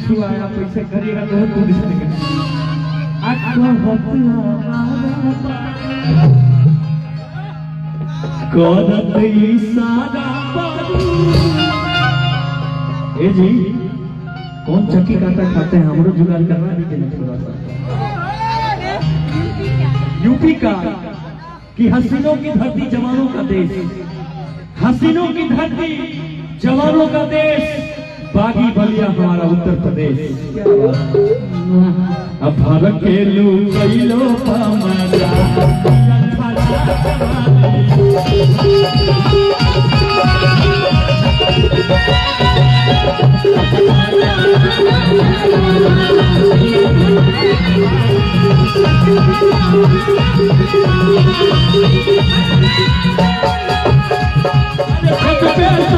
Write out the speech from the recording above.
छुआया पैसे करेगा तो तू दिखेगा करत इशारा ए जी कौन चक्की काटा खाते हैं हमरो जुगाड़ करना दीजिए ना थोड़ा सा यूपी का कि हसीनों की धरती जवानों का देश हसीनों की धरती जवानों का देश बागी बलिया हमारा उत्तर प्रदेश अब भारत के लोग कैलो पामरा